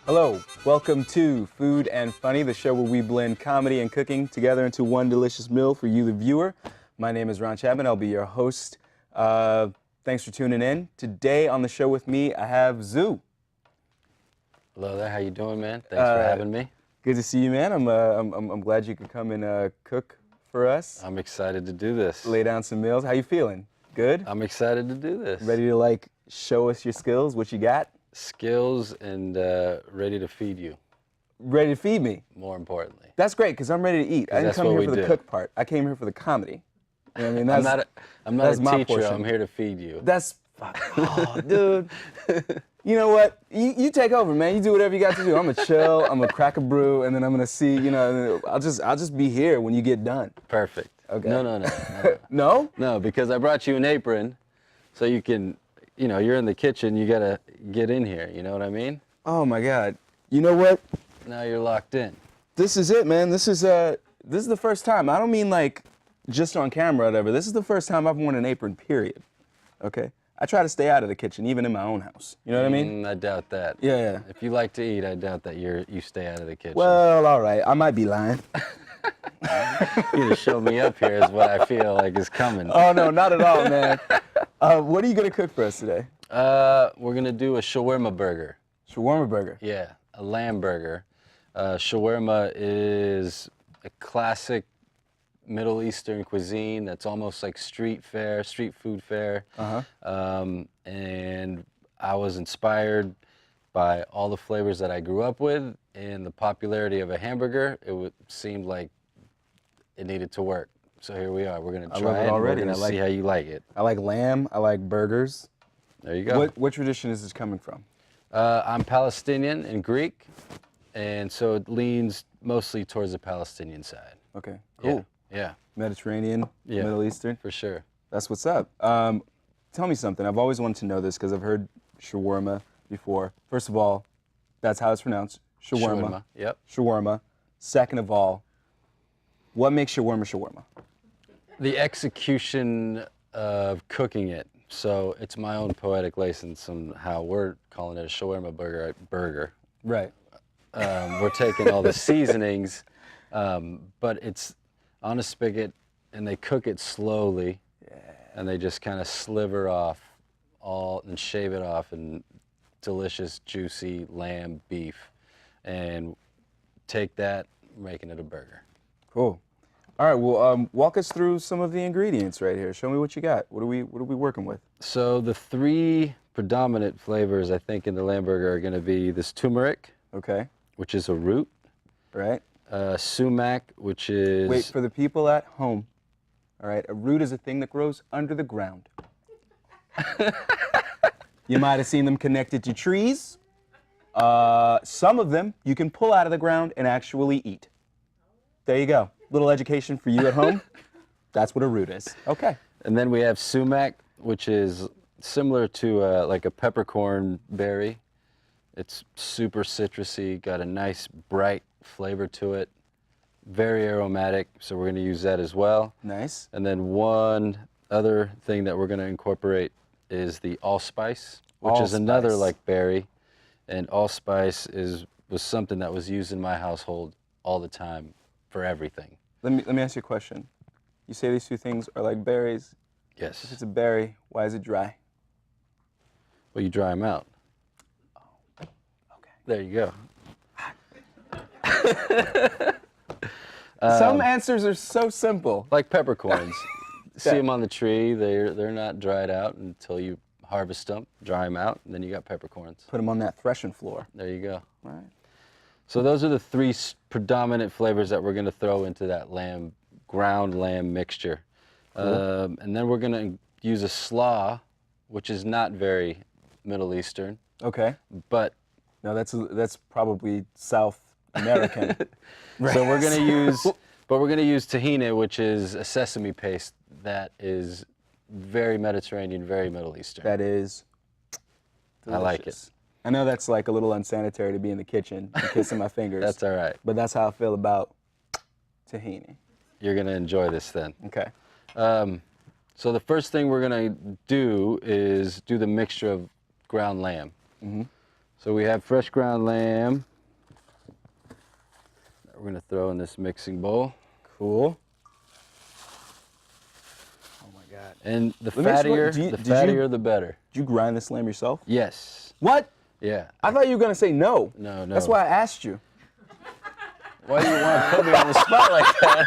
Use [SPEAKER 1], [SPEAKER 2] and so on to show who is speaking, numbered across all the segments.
[SPEAKER 1] Hello, welcome to Food and Funny, the show where we blend comedy and cooking together into one delicious meal for you, the viewer. My name is Ron Chapman. I'll be your host. Thanks for tuning in. Today on the show with me, I have Zoo.
[SPEAKER 2] Hello there. How you doing, man? Thanks for having me.
[SPEAKER 1] Good to see you, man. I'm glad you could come and cook for us.
[SPEAKER 2] I'm excited to do this.
[SPEAKER 1] Lay down some meals. How you feeling? Good?
[SPEAKER 2] I'm excited to do this.
[SPEAKER 1] Ready to show us your skills, what you got?
[SPEAKER 2] Skills and ready to feed you.
[SPEAKER 1] Ready to feed me?
[SPEAKER 2] More importantly.
[SPEAKER 1] That's great, because I'm ready to eat. I didn't come here for the cook part. I came here for the comedy. You know what I mean?
[SPEAKER 2] I'm not a teacher. I'm here to feed you.
[SPEAKER 1] Oh, dude. You know what? You take over, man. You do whatever you got to do. I'm gonna chill. I'm gonna crack a brew, and then I'm gonna see. I'll just be here when you get done.
[SPEAKER 2] Perfect.
[SPEAKER 1] Okay.
[SPEAKER 2] No.
[SPEAKER 1] No?
[SPEAKER 2] No, because I brought you an apron, so you can, you're in the kitchen. You gotta get in here. You know what I mean?
[SPEAKER 1] Oh my God. You know what?
[SPEAKER 2] Now you're locked in.
[SPEAKER 1] This is it, man. This is the first time. I don't mean like just on camera or whatever. This is the first time I've worn an apron. Period. Okay. I try to stay out of the kitchen, even in my own house. You know what I mean?
[SPEAKER 2] I doubt that.
[SPEAKER 1] Yeah.
[SPEAKER 2] If you like to eat, I doubt that you stay out of the kitchen.
[SPEAKER 1] Well, all right. I might be lying.
[SPEAKER 2] You to show me up here is what I feel like is coming.
[SPEAKER 1] Oh, no, not at all, man. What are you going to cook for us today?
[SPEAKER 2] We're going to do a shawarma burger.
[SPEAKER 1] Shawarma burger?
[SPEAKER 2] Yeah, a lamb burger. Shawarma is a classic Middle Eastern cuisine that's almost like street food fare. And I was inspired by all the flavors that I grew up with and the popularity of a hamburger. It seemed like it needed to work. So here we are. We're going to try it. We're going to see how you like it.
[SPEAKER 1] I like lamb. I like burgers.
[SPEAKER 2] There you go.
[SPEAKER 1] What tradition is this coming from?
[SPEAKER 2] I'm Palestinian and Greek, and so it leans mostly towards the Palestinian side.
[SPEAKER 1] Okay, cool.
[SPEAKER 2] Yeah.
[SPEAKER 1] Mediterranean,
[SPEAKER 2] Yeah.
[SPEAKER 1] Middle Eastern.
[SPEAKER 2] For sure.
[SPEAKER 1] That's what's up. Tell me something. I've always wanted to know this because I've heard shawarma before. First of all, that's how it's pronounced. Shawarma.
[SPEAKER 2] Yep.
[SPEAKER 1] Shawarma. Second of all, what makes shawarma?
[SPEAKER 2] The execution of cooking it. So it's my own poetic license on how we're calling it a shawarma burger.
[SPEAKER 1] Right.
[SPEAKER 2] We're taking all the seasonings, but it's on a spigot, and they cook it slowly, and they just kind of sliver off and shave it off, and delicious, juicy lamb beef, and take that, making it a burger.
[SPEAKER 1] Cool. All right. Well, walk us through some of the ingredients right here. Show me what you got. What are we working with?
[SPEAKER 2] So the three predominant flavors I think in the lamb burger are going to be this turmeric,
[SPEAKER 1] Okay.
[SPEAKER 2] which is a root,
[SPEAKER 1] Right.
[SPEAKER 2] sumac, which is...
[SPEAKER 1] Wait, for the people at home, all right, a root is a thing that grows under the ground. You might have seen them connected to trees. Some of them you can pull out of the ground and actually eat. There you go. Little education for you at home. That's what a root is. Okay.
[SPEAKER 2] And then we have sumac, which is similar to like a peppercorn berry. It's super citrusy, got a nice bright flavor to it, very aromatic, so we're going to use that as well.
[SPEAKER 1] Nice.
[SPEAKER 2] And then one other thing that we're going to incorporate is the allspice, which is another like berry, and allspice was something that was used in my household all the time for everything.
[SPEAKER 1] Let me ask you a question. You say these two things are like berries.
[SPEAKER 2] Yes.
[SPEAKER 1] If it's a berry, why is it dry?
[SPEAKER 2] Well, you dry them out.
[SPEAKER 1] Oh, okay.
[SPEAKER 2] There you go.
[SPEAKER 1] Some answers are so simple.
[SPEAKER 2] Like peppercorns. See them on the tree, they're not dried out until you harvest them, dry them out, and then you got peppercorns.
[SPEAKER 1] Put them on that threshing floor.
[SPEAKER 2] There you go.
[SPEAKER 1] All right.
[SPEAKER 2] So those are the three predominant flavors that we're going to throw into that ground lamb mixture.
[SPEAKER 1] Cool.
[SPEAKER 2] And then we're going to use a slaw, which is not very Middle Eastern.
[SPEAKER 1] Okay.
[SPEAKER 2] But
[SPEAKER 1] no, that's probably South American.
[SPEAKER 2] Right. So we're going to use tahini, which is a sesame paste that is very Mediterranean, very Middle Eastern.
[SPEAKER 1] That is delicious.
[SPEAKER 2] I like it.
[SPEAKER 1] I know that's like a little unsanitary to be in the kitchen and kissing my fingers.
[SPEAKER 2] That's all right.
[SPEAKER 1] But that's how I feel about tahini.
[SPEAKER 2] You're going to enjoy this then.
[SPEAKER 1] Okay.
[SPEAKER 2] So the first thing we're going to do is do the mixture of ground lamb. So we have fresh ground lamb. That we're gonna throw in this mixing bowl.
[SPEAKER 1] Cool. Oh my God.
[SPEAKER 2] And the
[SPEAKER 1] Let me ask you what-
[SPEAKER 2] fattier, the better.
[SPEAKER 1] Did you grind this lamb yourself?
[SPEAKER 2] Yes.
[SPEAKER 1] What?
[SPEAKER 2] Yeah.
[SPEAKER 1] I thought you were gonna say no.
[SPEAKER 2] No.
[SPEAKER 1] That's why I asked you.
[SPEAKER 2] Why do you want to put me on the spot like that?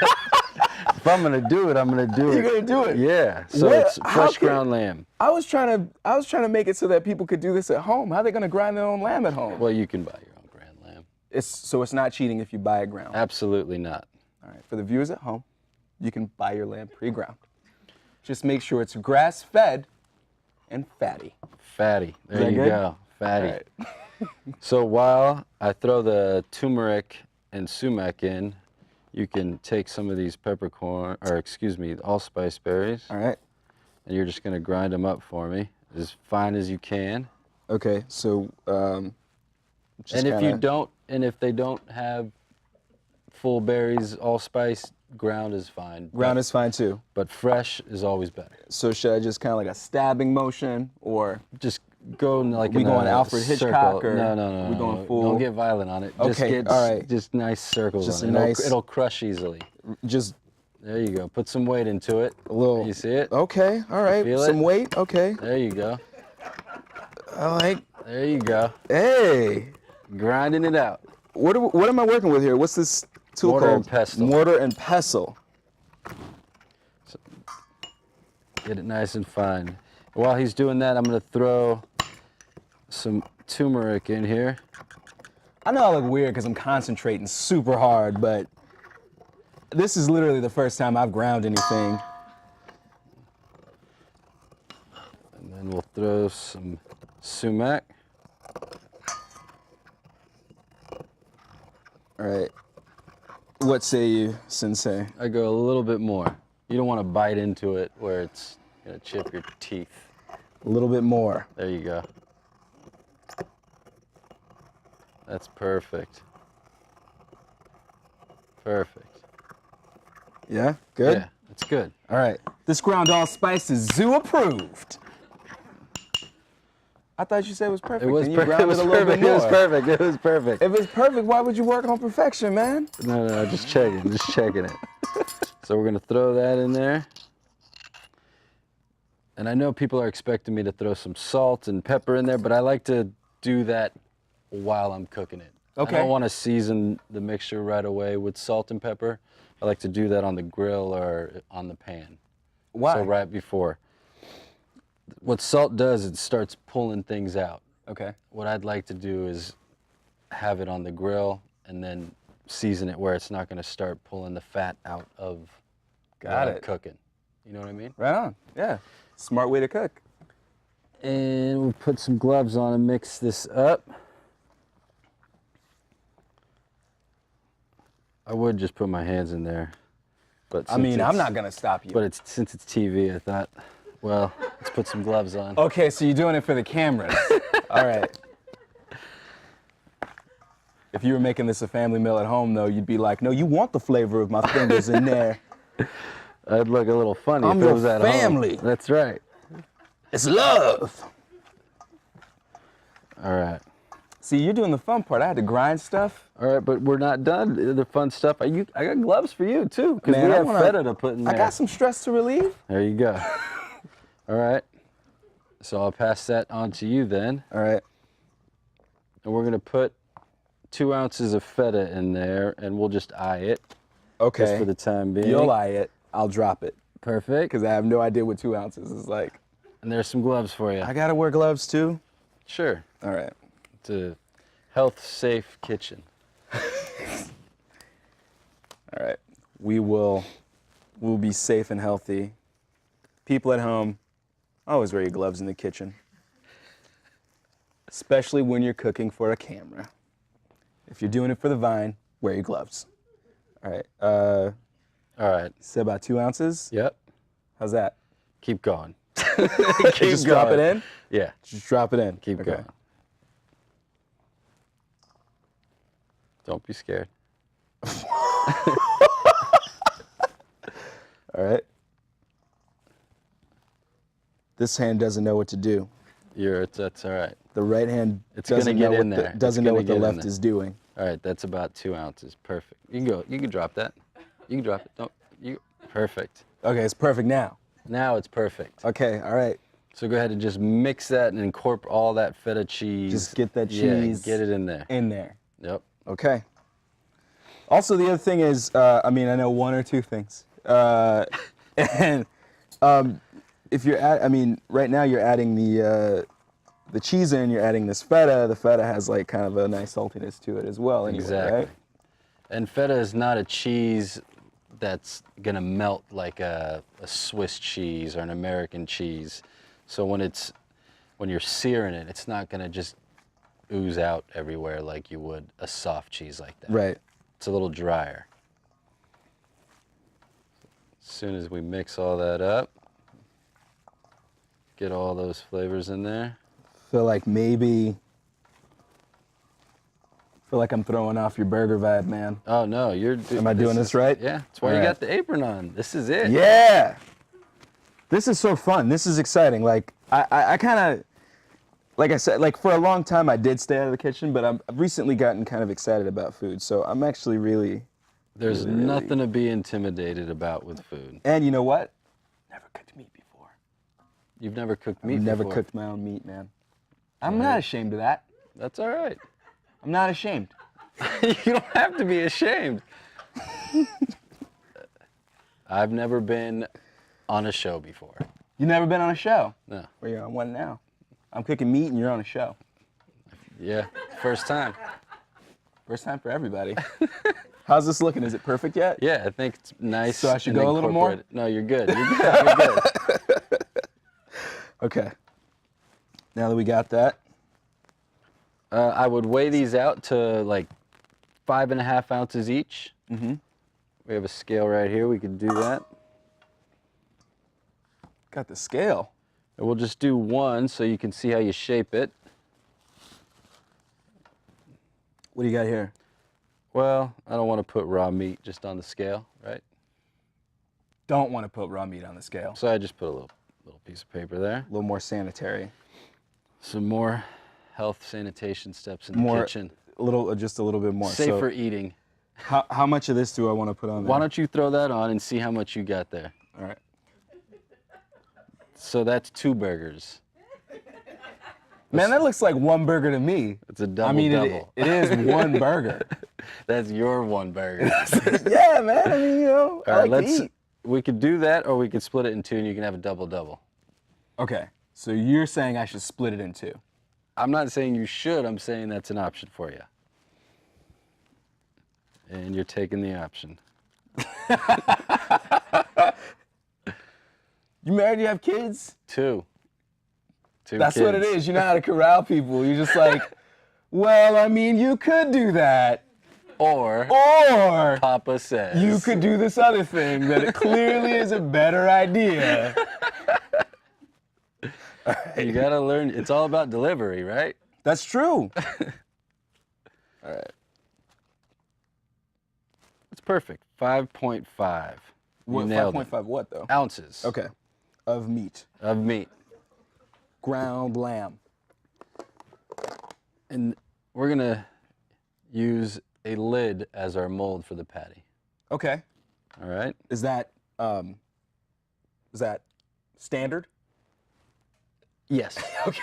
[SPEAKER 2] If I'm gonna do it, I'm gonna do it.
[SPEAKER 1] You're gonna do it?
[SPEAKER 2] Yeah. So
[SPEAKER 1] What?
[SPEAKER 2] it's
[SPEAKER 1] How
[SPEAKER 2] fresh
[SPEAKER 1] can-
[SPEAKER 2] ground lamb.
[SPEAKER 1] I was trying to make it so that people could do this at home. How are they gonna grind their own lamb at home?
[SPEAKER 2] Well, you can buy your own ground lamb.
[SPEAKER 1] It's not cheating if you buy it ground.
[SPEAKER 2] Absolutely not.
[SPEAKER 1] All right, for the viewers at home, you can buy your lamb pre-ground. Just make sure it's grass-fed and fatty.
[SPEAKER 2] Fatty. There
[SPEAKER 1] that
[SPEAKER 2] you
[SPEAKER 1] good?
[SPEAKER 2] go. Fatty.
[SPEAKER 1] All right.
[SPEAKER 2] So while I throw the turmeric and sumac in, you can take some of these allspice berries,
[SPEAKER 1] All right.
[SPEAKER 2] and you're just gonna grind them up for me as fine as you can.
[SPEAKER 1] Okay, so just
[SPEAKER 2] And
[SPEAKER 1] kinda-
[SPEAKER 2] if they don't have full berries, allspice, ground is fine.
[SPEAKER 1] ground is fine too.
[SPEAKER 2] But fresh is always better.
[SPEAKER 1] So should I just kind of like a stabbing motion, or
[SPEAKER 2] Just go in like
[SPEAKER 1] We
[SPEAKER 2] in
[SPEAKER 1] going
[SPEAKER 2] a
[SPEAKER 1] Alfred
[SPEAKER 2] circle.
[SPEAKER 1] Hitchcock, or
[SPEAKER 2] No.
[SPEAKER 1] we going
[SPEAKER 2] no.
[SPEAKER 1] full-
[SPEAKER 2] Don't get violent on it. Just
[SPEAKER 1] Okay,
[SPEAKER 2] get
[SPEAKER 1] all right.
[SPEAKER 2] just nice circles
[SPEAKER 1] Just
[SPEAKER 2] on it.
[SPEAKER 1] nice-
[SPEAKER 2] It'll crush easily.
[SPEAKER 1] just
[SPEAKER 2] There you go. Put some weight into it.
[SPEAKER 1] a little?
[SPEAKER 2] You see it?
[SPEAKER 1] Okay, all right.
[SPEAKER 2] feel
[SPEAKER 1] Some
[SPEAKER 2] it?
[SPEAKER 1] weight. Okay.
[SPEAKER 2] There you go.
[SPEAKER 1] I like.
[SPEAKER 2] There you go.
[SPEAKER 1] Hey,
[SPEAKER 2] Grinding it out.
[SPEAKER 1] what am I working with here? What's this tool
[SPEAKER 2] Mortar
[SPEAKER 1] called?
[SPEAKER 2] and pestle.
[SPEAKER 1] Mortar and pestle.
[SPEAKER 2] Get it nice and fine. While he's doing that, I'm gonna throw some turmeric in here.
[SPEAKER 1] I know I look weird because I'm concentrating super hard, but this is literally the first time I've ground anything.
[SPEAKER 2] And then we'll throw some sumac.
[SPEAKER 1] All right. What say you, Sensei?
[SPEAKER 2] I go a little bit more. You don't want to bite into it where it's gonna chip your teeth.
[SPEAKER 1] A little bit more.
[SPEAKER 2] There you go. That's perfect. Perfect.
[SPEAKER 1] Yeah? Good?
[SPEAKER 2] Yeah, it's good.
[SPEAKER 1] All right. This ground allspice is zoo approved. I thought you said it was perfect.
[SPEAKER 2] It was
[SPEAKER 1] and you
[SPEAKER 2] perfect. It
[SPEAKER 1] ground
[SPEAKER 2] was
[SPEAKER 1] a little
[SPEAKER 2] perfect.
[SPEAKER 1] bit
[SPEAKER 2] It was
[SPEAKER 1] more.
[SPEAKER 2] perfect. It was perfect.
[SPEAKER 1] If it's perfect, why would you work on perfection, man?
[SPEAKER 2] No, just checking. Just checking it. So we're gonna throw that in there. And I know people are expecting me to throw some salt and pepper in there, but I like to do that while I'm cooking it.
[SPEAKER 1] Okay.
[SPEAKER 2] I don't want to season the mixture right away with salt and pepper. I like to do that on the grill or on the pan.
[SPEAKER 1] Why?
[SPEAKER 2] So right before. What salt does, it starts pulling things out.
[SPEAKER 1] Okay.
[SPEAKER 2] What I'd like to do is have it on the grill and then season it where it's not going to start pulling the fat out of
[SPEAKER 1] Got
[SPEAKER 2] what I'm
[SPEAKER 1] it.
[SPEAKER 2] cooking. You know what I mean?
[SPEAKER 1] Right on. Yeah. Smart way to cook.
[SPEAKER 2] And we'll put some gloves on and mix this up. I would just put my hands in there, but
[SPEAKER 1] I mean,
[SPEAKER 2] since
[SPEAKER 1] I'm
[SPEAKER 2] it's-
[SPEAKER 1] not going to stop you.
[SPEAKER 2] But since it's TV, I thought, well, let's put some gloves on.
[SPEAKER 1] Okay, so you're doing it for the cameras. All right. If you were making this a family meal at home, though, you'd be like, no, you want the flavor of my fingers in there.
[SPEAKER 2] I'd look a little funny
[SPEAKER 1] I'm
[SPEAKER 2] if it
[SPEAKER 1] your
[SPEAKER 2] was at
[SPEAKER 1] family.
[SPEAKER 2] home. That's right.
[SPEAKER 1] It's love.
[SPEAKER 2] All right.
[SPEAKER 1] See, you're doing the fun part. I had to grind stuff.
[SPEAKER 2] All right, but we're not done. The fun stuff. I got gloves for you too, because
[SPEAKER 1] Man,
[SPEAKER 2] we
[SPEAKER 1] I
[SPEAKER 2] have
[SPEAKER 1] wanna-
[SPEAKER 2] feta to put in there.
[SPEAKER 1] I got some stress to relieve.
[SPEAKER 2] There you go. All right. So I'll pass that on to you then,
[SPEAKER 1] All right.
[SPEAKER 2] and we're gonna put 2 ounces of feta in there, and we'll just eye it
[SPEAKER 1] Okay.
[SPEAKER 2] just for the time being.
[SPEAKER 1] You'll eye it. I'll drop it.
[SPEAKER 2] Perfect.
[SPEAKER 1] Because I have no idea what 2 ounces is like.
[SPEAKER 2] And there's some gloves for you.
[SPEAKER 1] I got to wear gloves too?
[SPEAKER 2] Sure.
[SPEAKER 1] All right.
[SPEAKER 2] It's a health-safe kitchen.
[SPEAKER 1] All right. We'll be safe and healthy. People at home, always wear your gloves in the kitchen. Especially when you're cooking for a camera. If you're doing it for the vine, wear your gloves. All right.
[SPEAKER 2] All right.
[SPEAKER 1] Say about 2 ounces.
[SPEAKER 2] Yep.
[SPEAKER 1] How's that?
[SPEAKER 2] Keep going.
[SPEAKER 1] Just drop it in?
[SPEAKER 2] Yeah.
[SPEAKER 1] Just drop it in.
[SPEAKER 2] Keep
[SPEAKER 1] Okay.
[SPEAKER 2] going. Don't be scared.
[SPEAKER 1] All right. This hand doesn't know what to do.
[SPEAKER 2] That's all right.
[SPEAKER 1] The right hand
[SPEAKER 2] It's gonna get in there.
[SPEAKER 1] doesn't know what the left is doing.
[SPEAKER 2] All right, that's about 2 ounces. Perfect. You can go. You can drop that. You can drop it. Don't. You. Perfect.
[SPEAKER 1] Okay, it's perfect now.
[SPEAKER 2] Now it's perfect.
[SPEAKER 1] Okay, all right.
[SPEAKER 2] So go ahead and just mix that and incorporate all that feta cheese.
[SPEAKER 1] Just get that
[SPEAKER 2] Yeah,
[SPEAKER 1] cheese
[SPEAKER 2] get it in there.
[SPEAKER 1] in there.
[SPEAKER 2] Yep.
[SPEAKER 1] Okay. Also, the other thing is, I mean, I know one or two things. And if you're right now you're adding the cheese in, you're adding this feta. The feta has like kind of a nice saltiness to it as well. Anyway,
[SPEAKER 2] Exactly.
[SPEAKER 1] right?
[SPEAKER 2] And feta is not a cheese that's gonna melt like a Swiss cheese or an American cheese. So when you're searing it, it's not gonna just ooze out everywhere like you would a soft cheese like that.
[SPEAKER 1] Right.
[SPEAKER 2] It's a little drier. As soon as we mix all that up, get all those flavors in there.
[SPEAKER 1] Feel like I'm throwing off your burger vibe, man.
[SPEAKER 2] Oh no,
[SPEAKER 1] Am I doing this right?
[SPEAKER 2] Yeah, that's why
[SPEAKER 1] All
[SPEAKER 2] you
[SPEAKER 1] right.
[SPEAKER 2] got the apron on. This is it.
[SPEAKER 1] Yeah. This is so fun. This is exciting. Like I kind of, like I said, like for a long time I did stay out of the kitchen, but I've recently gotten kind of excited about food. So I'm actually really.
[SPEAKER 2] There's
[SPEAKER 1] really,
[SPEAKER 2] nothing to be intimidated about with food.
[SPEAKER 1] And you know what? Never cooked meat before.
[SPEAKER 2] You've never cooked meat
[SPEAKER 1] I've never
[SPEAKER 2] before.
[SPEAKER 1] cooked my own meat, man. I'm not ashamed of that.
[SPEAKER 2] That's all right.
[SPEAKER 1] I'm not ashamed.
[SPEAKER 2] You don't have to be ashamed. I've never been on a show before.
[SPEAKER 1] You never been on a show?
[SPEAKER 2] No.
[SPEAKER 1] Well, you're on one now. I'm cooking meat and you're on a show.
[SPEAKER 2] Yeah, first time.
[SPEAKER 1] First time for everybody. How's this looking? Is it perfect yet?
[SPEAKER 2] Yeah, I think it's nice.
[SPEAKER 1] So I should
[SPEAKER 2] and
[SPEAKER 1] go a little more?
[SPEAKER 2] incorporate it. No, you're good. You're good. You're good.
[SPEAKER 1] Okay. Now that we got that.
[SPEAKER 2] I would weigh these out to like 5.5 ounces each.
[SPEAKER 1] Mm-hmm.
[SPEAKER 2] We have a scale right here. We could do that.
[SPEAKER 1] Got the scale.
[SPEAKER 2] And we'll just do one so you can see how you shape it.
[SPEAKER 1] What do you got here?
[SPEAKER 2] Well, I don't want to put raw meat just on the scale, right?
[SPEAKER 1] Don't want to put raw meat on the scale.
[SPEAKER 2] So I just put a little piece of paper there.
[SPEAKER 1] A little more sanitary.
[SPEAKER 2] Some more health sanitation steps in the kitchen.
[SPEAKER 1] Just a little bit more.
[SPEAKER 2] Safer eating.
[SPEAKER 1] How much of this do I want to put on there?
[SPEAKER 2] Why don't you throw that on and see how much you got there?
[SPEAKER 1] All right.
[SPEAKER 2] So that's 2 burgers.
[SPEAKER 1] Man, that looks like one burger to me.
[SPEAKER 2] It's a double.
[SPEAKER 1] I mean,
[SPEAKER 2] double.
[SPEAKER 1] it is one burger.
[SPEAKER 2] That's your one burger.
[SPEAKER 1] Yeah, man. I mean, you know,
[SPEAKER 2] All
[SPEAKER 1] I
[SPEAKER 2] right,
[SPEAKER 1] like to eat.
[SPEAKER 2] we could do that, or we could split it in 2 and you can have a double.
[SPEAKER 1] Okay. So you're saying I should split it in 2.
[SPEAKER 2] I'm not saying you should, I'm saying that's an option for you. And you're taking the option.
[SPEAKER 1] You married? You have kids?
[SPEAKER 2] 2. 2
[SPEAKER 1] That's what it
[SPEAKER 2] kids.
[SPEAKER 1] is. You know how to corral people. You're just like, well, I mean, you could do that.
[SPEAKER 2] Or Papa says.
[SPEAKER 1] You could do this other thing that it clearly is a better idea.
[SPEAKER 2] You gotta learn, it's all about delivery, right?
[SPEAKER 1] That's true. All right.
[SPEAKER 2] It's perfect. 5.5. You
[SPEAKER 1] What,
[SPEAKER 2] nailed
[SPEAKER 1] 5.5 what, though?
[SPEAKER 2] it. Ounces
[SPEAKER 1] Okay. Of meat.
[SPEAKER 2] of meat.
[SPEAKER 1] Ground lamb.
[SPEAKER 2] And we're gonna use a lid as our mold for the patty.
[SPEAKER 1] Okay.
[SPEAKER 2] All right?
[SPEAKER 1] Is that standard?
[SPEAKER 2] Yes.
[SPEAKER 1] Okay.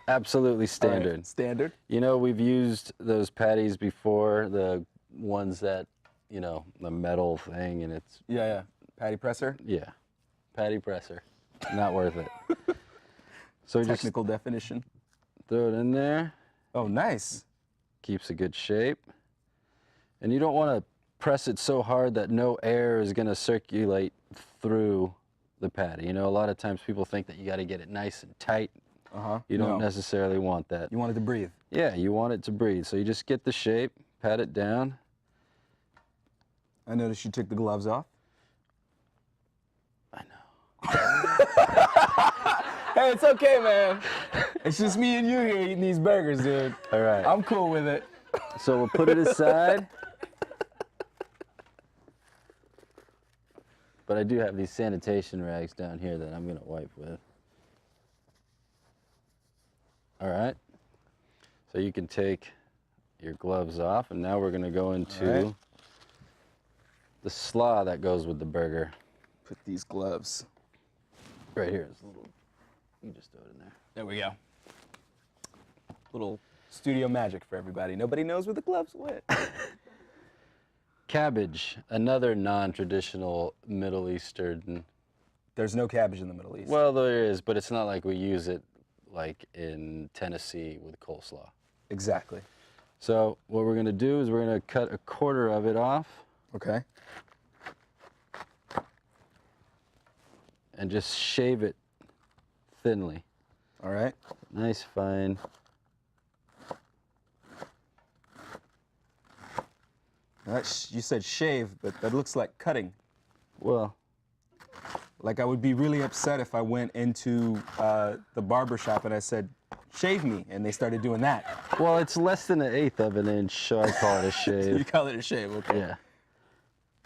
[SPEAKER 2] Absolutely
[SPEAKER 1] All right,
[SPEAKER 2] standard.
[SPEAKER 1] Standard.
[SPEAKER 2] You know, we've used those patties before, the ones that, you know, the metal thing, and it's,
[SPEAKER 1] Yeah, yeah. Patty presser.
[SPEAKER 2] yeah, patty presser. Not worth it. So we just
[SPEAKER 1] Technical definition.
[SPEAKER 2] throw it in there,
[SPEAKER 1] Oh, nice.
[SPEAKER 2] keeps a good shape. And you don't want to press it so hard that no air is going to circulate through the patty. You know, a lot of times people think that you got to get it nice and tight.
[SPEAKER 1] Uh-huh.
[SPEAKER 2] You don't
[SPEAKER 1] No.
[SPEAKER 2] necessarily want that.
[SPEAKER 1] You want it to breathe.
[SPEAKER 2] Yeah, you want it to breathe. So you just get the shape, pat it down.
[SPEAKER 1] I noticed you took the gloves off.
[SPEAKER 2] I know.
[SPEAKER 1] Hey, it's okay, man. It's just me and you here eating these burgers, dude.
[SPEAKER 2] All right.
[SPEAKER 1] I'm cool with it.
[SPEAKER 2] So we'll put it aside. But I do have these sanitation rags down here that I'm going to wipe with. All right. So you can take your gloves off, and now we're going to go into
[SPEAKER 1] right.
[SPEAKER 2] the slaw that goes with the burger.
[SPEAKER 1] Put these gloves.
[SPEAKER 2] Right here. It's a little, you just throw it in there.
[SPEAKER 1] There we go. Little studio magic for everybody. Nobody knows where the gloves went.
[SPEAKER 2] Cabbage, another non-traditional Middle Eastern.
[SPEAKER 1] There's no cabbage in the Middle East.
[SPEAKER 2] Well, there is, but it's not like we use it like in Tennessee with coleslaw.
[SPEAKER 1] Exactly.
[SPEAKER 2] So what we're going to do is we're going to cut a quarter of it off.
[SPEAKER 1] Okay.
[SPEAKER 2] And just shave it thinly.
[SPEAKER 1] All right.
[SPEAKER 2] Nice fine.
[SPEAKER 1] You said shave, but that looks like cutting.
[SPEAKER 2] Well,
[SPEAKER 1] Like I would be really upset if I went into the barber shop and I said, shave me, and they started doing that.
[SPEAKER 2] well, it's less than 1/8 of an inch, so I call it a
[SPEAKER 1] You
[SPEAKER 2] shave.
[SPEAKER 1] call it a shave, okay.
[SPEAKER 2] Yeah.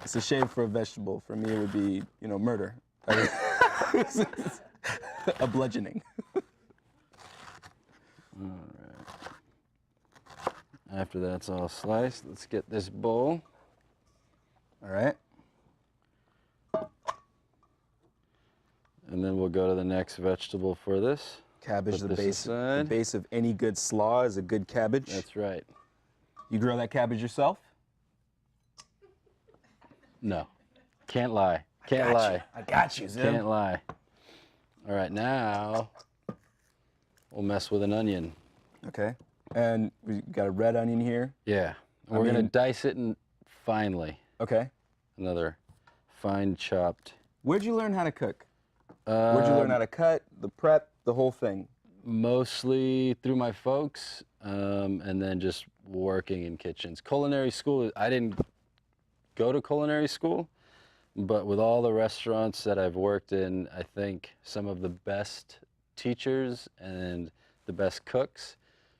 [SPEAKER 1] It's a shave for a vegetable. For me, it would be, murder. A bludgeoning.
[SPEAKER 2] All right. After that's all sliced, let's get this bowl.
[SPEAKER 1] All right.
[SPEAKER 2] And then we'll go to the next vegetable for this.
[SPEAKER 1] Cabbage,
[SPEAKER 2] Put
[SPEAKER 1] the
[SPEAKER 2] this
[SPEAKER 1] the
[SPEAKER 2] aside.
[SPEAKER 1] base of any good slaw is a good cabbage.
[SPEAKER 2] That's right.
[SPEAKER 1] You grow that cabbage yourself?
[SPEAKER 2] No. Can't lie. Can't lie.
[SPEAKER 1] I got you, Zim.
[SPEAKER 2] Can't lie. All right, now we'll mess with an onion.
[SPEAKER 1] Okay. And we got a red onion here.
[SPEAKER 2] Yeah. We're going to dice it in finely.
[SPEAKER 1] Okay.
[SPEAKER 2] Another fine chopped.
[SPEAKER 1] Where'd you learn how to cook? Where'd you learn how to cut, the prep, the whole thing?
[SPEAKER 2] Mostly through my folks, and then just working in kitchens. Culinary school, I didn't go to culinary school, but with all the restaurants that I've worked in, I think some of the best teachers and the best cooks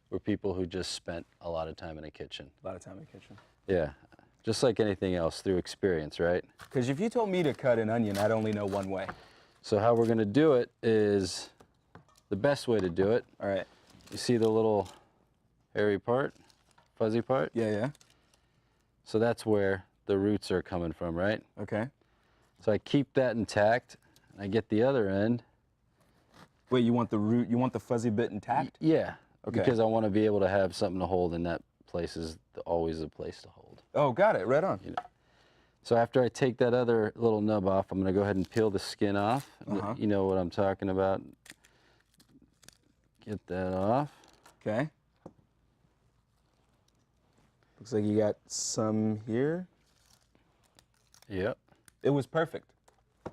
[SPEAKER 2] were people who just spent a lot of time in a kitchen.
[SPEAKER 1] A lot of time in the kitchen.
[SPEAKER 2] Yeah, just like anything else, through experience, right?
[SPEAKER 1] Because if you told me to cut an onion, I'd only know one way.
[SPEAKER 2] So how we're gonna do it is, the best way to do it,
[SPEAKER 1] All right.
[SPEAKER 2] you see the little hairy part, fuzzy part?
[SPEAKER 1] Yeah, yeah.
[SPEAKER 2] So that's where the roots are coming from, right?
[SPEAKER 1] Okay.
[SPEAKER 2] So I keep that intact, and I get the other end.
[SPEAKER 1] Wait, you want the root, you want the fuzzy bit intact?
[SPEAKER 2] Yeah,
[SPEAKER 1] Okay.
[SPEAKER 2] because I want to be able to have something to hold, and that place is always a place to hold.
[SPEAKER 1] Oh, got it. Right on.
[SPEAKER 2] So after I take that other little nub off, I'm going to go ahead and peel the skin off.
[SPEAKER 1] Uh-huh.
[SPEAKER 2] You know what I'm talking about. Get that off.
[SPEAKER 1] Okay. Looks like you got some here.
[SPEAKER 2] Yep.
[SPEAKER 1] It was perfect.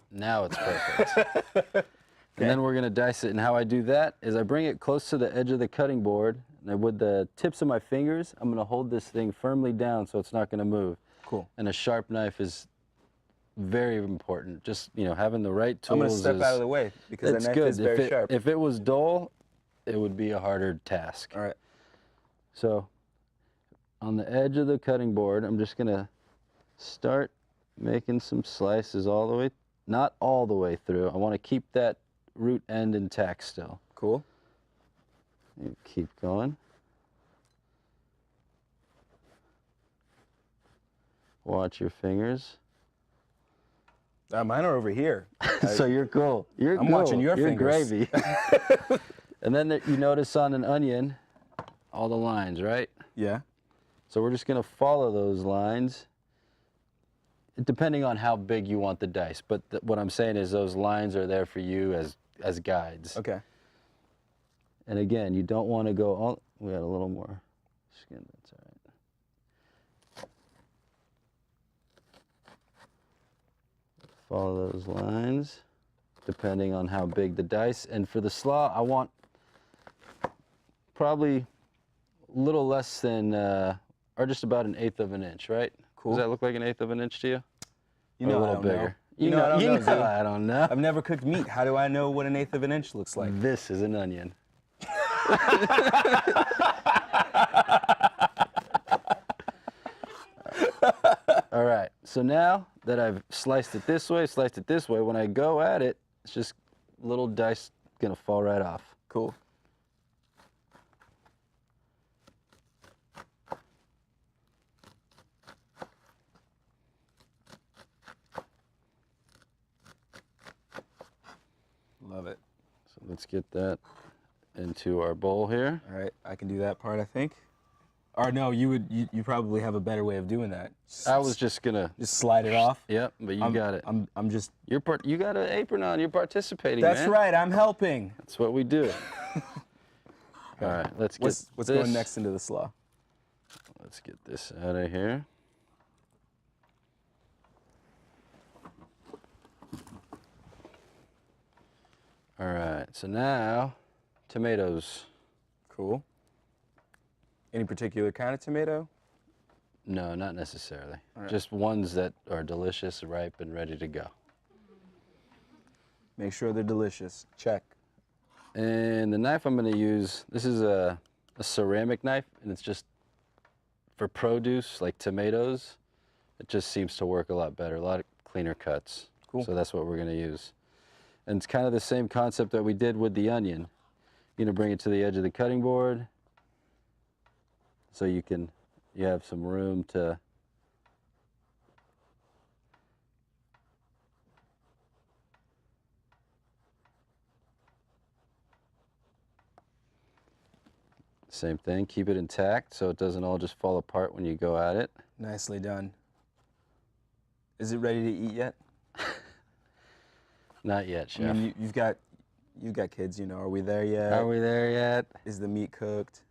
[SPEAKER 2] Now it's perfect. And then we're going to dice it. And how I do that is I bring it close to the edge of the cutting board. And with the tips of my fingers, I'm going to hold this thing firmly down so it's not going to move.
[SPEAKER 1] Cool.
[SPEAKER 2] And a sharp knife is very important. Just, having the right tools.
[SPEAKER 1] I'm going to step out of the way because that
[SPEAKER 2] That's
[SPEAKER 1] knife
[SPEAKER 2] good.
[SPEAKER 1] is very sharp.
[SPEAKER 2] If it was dull, it would be a harder task.
[SPEAKER 1] All right.
[SPEAKER 2] So on the edge of the cutting board, I'm just going to start making some slices all the way, not all the way through. I want to keep that root end intact still.
[SPEAKER 1] Cool.
[SPEAKER 2] You keep going. Watch your fingers.
[SPEAKER 1] Mine are over here.
[SPEAKER 2] So you're cool.
[SPEAKER 1] I'm watching your
[SPEAKER 2] You're
[SPEAKER 1] fingers.
[SPEAKER 2] gravy. And then you notice on an onion, all the lines, right?
[SPEAKER 1] Yeah.
[SPEAKER 2] So we're just going to follow those lines, depending on how big you want the dice. But what I'm saying is those lines are there for you as guides.
[SPEAKER 1] Okay.
[SPEAKER 2] And again, you don't want to go all. We got a little more skin. That's all right. Follow those lines, depending on how big the dice. And for the slaw, I want probably a little less than, or just about 1/8 of an inch, right?
[SPEAKER 1] Cool.
[SPEAKER 2] Does that look like 1/8 of an inch to you?
[SPEAKER 1] You
[SPEAKER 2] Or
[SPEAKER 1] know
[SPEAKER 2] a
[SPEAKER 1] I
[SPEAKER 2] little
[SPEAKER 1] don't know.
[SPEAKER 2] bigger.
[SPEAKER 1] You know I don't know, Zim.
[SPEAKER 2] I don't know.
[SPEAKER 1] I've never cooked meat. How do I know what 1/8 of an inch looks like?
[SPEAKER 2] This is an onion. All right, so now that I've sliced it this way, when I go at it, it's just little dice gonna fall right off.
[SPEAKER 1] Cool. Love it.
[SPEAKER 2] So let's get that into our bowl here.
[SPEAKER 1] All right, I can do that part, I think. Or no, you probably have a better way of doing that.
[SPEAKER 2] I was just gonna
[SPEAKER 1] Just slide it off.
[SPEAKER 2] Yep, but you got it.
[SPEAKER 1] I'm just.
[SPEAKER 2] You got an apron on. You're participating,
[SPEAKER 1] That's
[SPEAKER 2] man.
[SPEAKER 1] right. I'm helping.
[SPEAKER 2] That's what we do. All right, let's get
[SPEAKER 1] What's
[SPEAKER 2] this.
[SPEAKER 1] going next into the slaw?
[SPEAKER 2] Let's get this out of here. All right, so now tomatoes.
[SPEAKER 1] Cool. Any particular kind of tomato?
[SPEAKER 2] No, not necessarily.
[SPEAKER 1] right.
[SPEAKER 2] Just ones that are delicious, ripe, and ready to go.
[SPEAKER 1] Make sure they're delicious. Check.
[SPEAKER 2] And the knife I'm going to use, this is a ceramic knife, and it's just for produce like tomatoes. It just seems to work a lot better, a lot of cleaner cuts.
[SPEAKER 1] Cool.
[SPEAKER 2] So that's what we're going to use. And it's kind of the same concept that we did with the onion. You're going to bring it to the edge of the cutting board so you have some room to same thing, keep it intact so it doesn't all just fall apart when you go at it.
[SPEAKER 1] Nicely done. Is it ready to eat yet?
[SPEAKER 2] Not yet,
[SPEAKER 1] I
[SPEAKER 2] chef.
[SPEAKER 1] mean, you've got kids, you know. Are we there yet?
[SPEAKER 2] Are we there yet?
[SPEAKER 1] Is the meat cooked?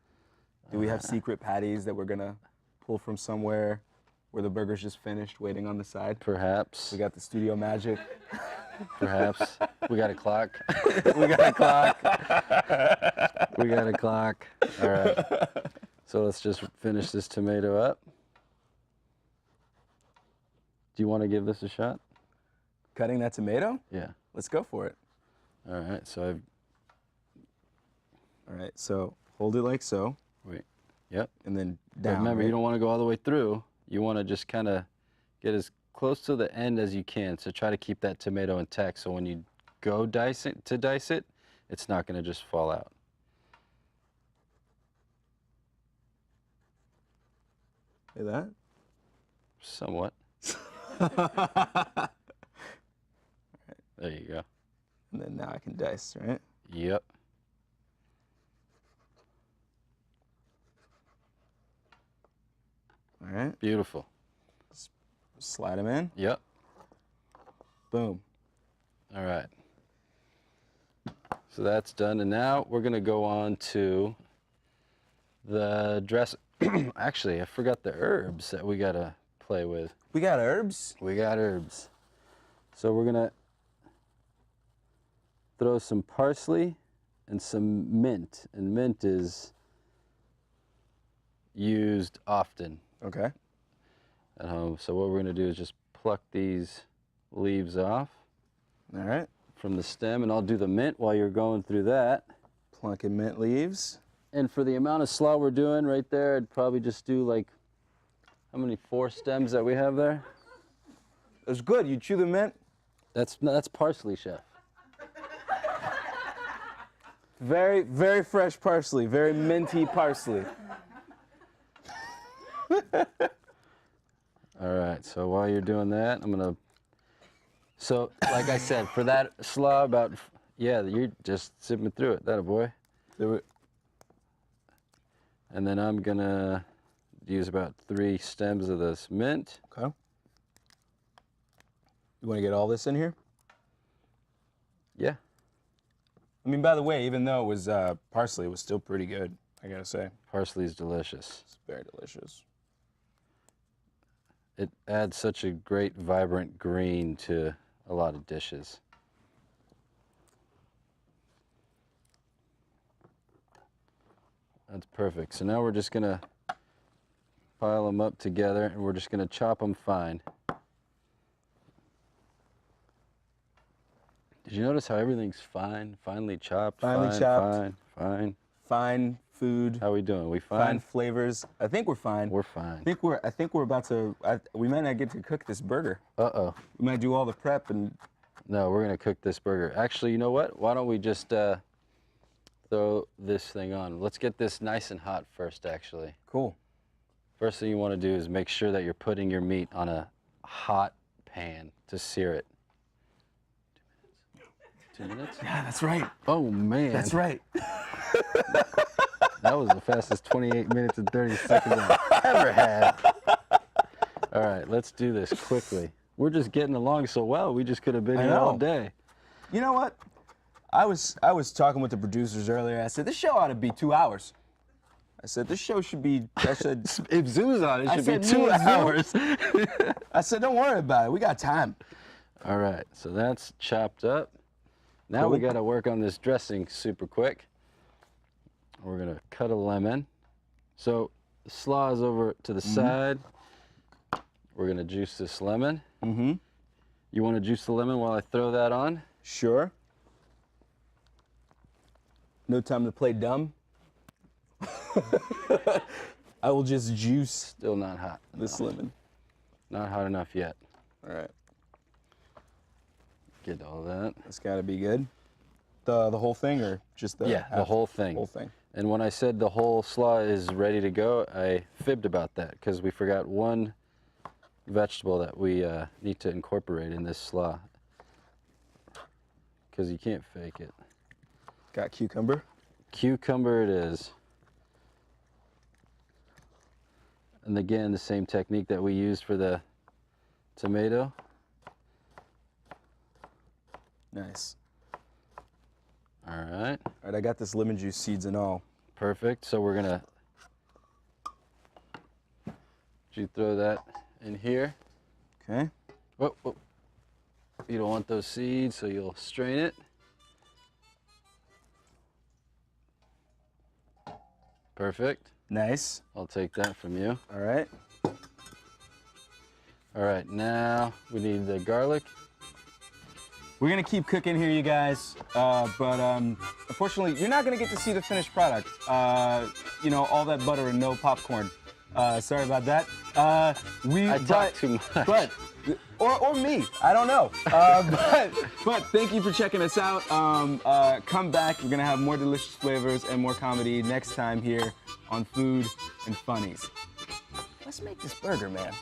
[SPEAKER 1] Do we have secret patties that we're gonna pull from somewhere where the burger's just finished, waiting on the side?
[SPEAKER 2] Perhaps.
[SPEAKER 1] We got the studio magic.
[SPEAKER 2] Perhaps. We got a clock.
[SPEAKER 1] We got a clock.
[SPEAKER 2] We got a clock. All right. So let's just finish this tomato up. Do you want to give this a shot?
[SPEAKER 1] Cutting that tomato?
[SPEAKER 2] Yeah.
[SPEAKER 1] Let's go for it.
[SPEAKER 2] All right. So
[SPEAKER 1] All right, so hold it like so,
[SPEAKER 2] yep.
[SPEAKER 1] and then
[SPEAKER 2] But
[SPEAKER 1] down.
[SPEAKER 2] remember,
[SPEAKER 1] right?
[SPEAKER 2] you don't want to go all the way through. You want to just kind of get as close to the end as you can. So try to keep that tomato intact so when you go dice it, it's not going to just fall out.
[SPEAKER 1] Like that?
[SPEAKER 2] Somewhat. There you go.
[SPEAKER 1] And then now I can dice, right?
[SPEAKER 2] Yep.
[SPEAKER 1] All right,
[SPEAKER 2] Beautiful.
[SPEAKER 1] slide them in.
[SPEAKER 2] Yep.
[SPEAKER 1] Boom.
[SPEAKER 2] All right. So that's done, and now we're gonna go on to the dress. Actually, I forgot the herbs that we gotta play with.
[SPEAKER 1] We got herbs.
[SPEAKER 2] We got herbs. So we're gonna throw some parsley and some mint, and mint is used often
[SPEAKER 1] Okay.
[SPEAKER 2] at home. So what we're gonna do is just pluck these leaves off
[SPEAKER 1] All right.
[SPEAKER 2] from the stem, and I'll do the mint while you're going through that.
[SPEAKER 1] Plunking mint leaves.
[SPEAKER 2] And for the amount of slaw we're doing right there, I'd probably just do like, how many, 4 stems that we have there?
[SPEAKER 1] It's good. You chew the mint.
[SPEAKER 2] That's parsley, chef.
[SPEAKER 1] Very, very fresh parsley. Very minty parsley.
[SPEAKER 2] All right, so while you're doing that, I'm gonna, so like I said, for that slaw you're just sipping through it, that a boy.
[SPEAKER 1] Do it.
[SPEAKER 2] And then I'm gonna use about 3 stems of this mint.
[SPEAKER 1] Okay. You want to get all this in here?
[SPEAKER 2] Yeah.
[SPEAKER 1] I mean, by the way, even though it was parsley, it was still pretty good, I gotta say.
[SPEAKER 2] Parsley's delicious.
[SPEAKER 1] It's very delicious.
[SPEAKER 2] It adds such a great, vibrant green to a lot of dishes. That's perfect. So now we're just gonna pile them up together, and we're just gonna chop them fine. Did you notice how everything's fine, finely chopped?
[SPEAKER 1] Finely
[SPEAKER 2] fine,
[SPEAKER 1] chopped.
[SPEAKER 2] Fine.
[SPEAKER 1] Fine food.
[SPEAKER 2] How we doing? We
[SPEAKER 1] Fine
[SPEAKER 2] fine?
[SPEAKER 1] flavors. I think we're fine.
[SPEAKER 2] We're fine.
[SPEAKER 1] I think we're about to. We might not get to cook this burger.
[SPEAKER 2] Uh-oh.
[SPEAKER 1] We might do all the prep and.
[SPEAKER 2] No, we're gonna cook this burger. Actually, you know what? Why don't we just throw this thing on? Let's get this nice and hot first, actually.
[SPEAKER 1] Cool.
[SPEAKER 2] First thing you want to do is make sure that you're putting your meat on a hot pan to sear it. 2 minutes. 2 minutes?
[SPEAKER 1] Yeah, that's right.
[SPEAKER 2] Oh, man.
[SPEAKER 1] That's right.
[SPEAKER 2] That was the fastest 28 minutes and 30 seconds I've ever had. All right, let's do this quickly. We're just getting along so well. We just could have been
[SPEAKER 1] I
[SPEAKER 2] here all
[SPEAKER 1] know.
[SPEAKER 2] day.
[SPEAKER 1] You know what? I was talking with the producers earlier. I said, this show ought to be 2 hours. I said, this show should be, I said,
[SPEAKER 2] If Zoo's on, it should be
[SPEAKER 1] said, me
[SPEAKER 2] 2
[SPEAKER 1] and Zoo.
[SPEAKER 2] hours.
[SPEAKER 1] I said, don't worry about it. We got time.
[SPEAKER 2] All right, so that's chopped up. Now we
[SPEAKER 1] Cool.
[SPEAKER 2] got to work on this dressing super quick. We're gonna cut a lemon. So the slaw is over to the side. We're gonna juice this lemon.
[SPEAKER 1] Mm-hmm.
[SPEAKER 2] You want to juice the lemon while I throw that on?
[SPEAKER 1] Sure. No time to play dumb. I will just juice
[SPEAKER 2] Still not hot.
[SPEAKER 1] this lemon.
[SPEAKER 2] Not hot enough yet.
[SPEAKER 1] All right.
[SPEAKER 2] Get all that.
[SPEAKER 1] That's got to be good. The whole thing or just the
[SPEAKER 2] Yeah, the
[SPEAKER 1] half?
[SPEAKER 2] whole thing.
[SPEAKER 1] Whole thing.
[SPEAKER 2] And when I said the whole slaw is ready to go, I fibbed about that because we forgot one vegetable that we need to incorporate in this slaw. Because you can't fake it.
[SPEAKER 1] Got cucumber.
[SPEAKER 2] Cucumber it is. And again, the same technique that we used for the tomato.
[SPEAKER 1] Nice.
[SPEAKER 2] All right.
[SPEAKER 1] All right, I got this lemon juice seeds and all.
[SPEAKER 2] Perfect. So we're gonna you throw that in here.
[SPEAKER 1] Okay.
[SPEAKER 2] Whoa, whoa. You don't want those seeds, so you'll strain it. Perfect.
[SPEAKER 1] Nice.
[SPEAKER 2] I'll take that from you.
[SPEAKER 1] All right.
[SPEAKER 2] All right, now we need the garlic.
[SPEAKER 1] We're gonna keep cooking here, you guys, but unfortunately, you're not gonna get to see the finished product. You know, all that butter and no popcorn. Sorry about that.
[SPEAKER 2] I talk too much.
[SPEAKER 1] But, or me, I don't know. But thank you for checking us out. Come back. We're gonna have more delicious flavors and more comedy next time here on Food and Funnies. Let's make this burger, man.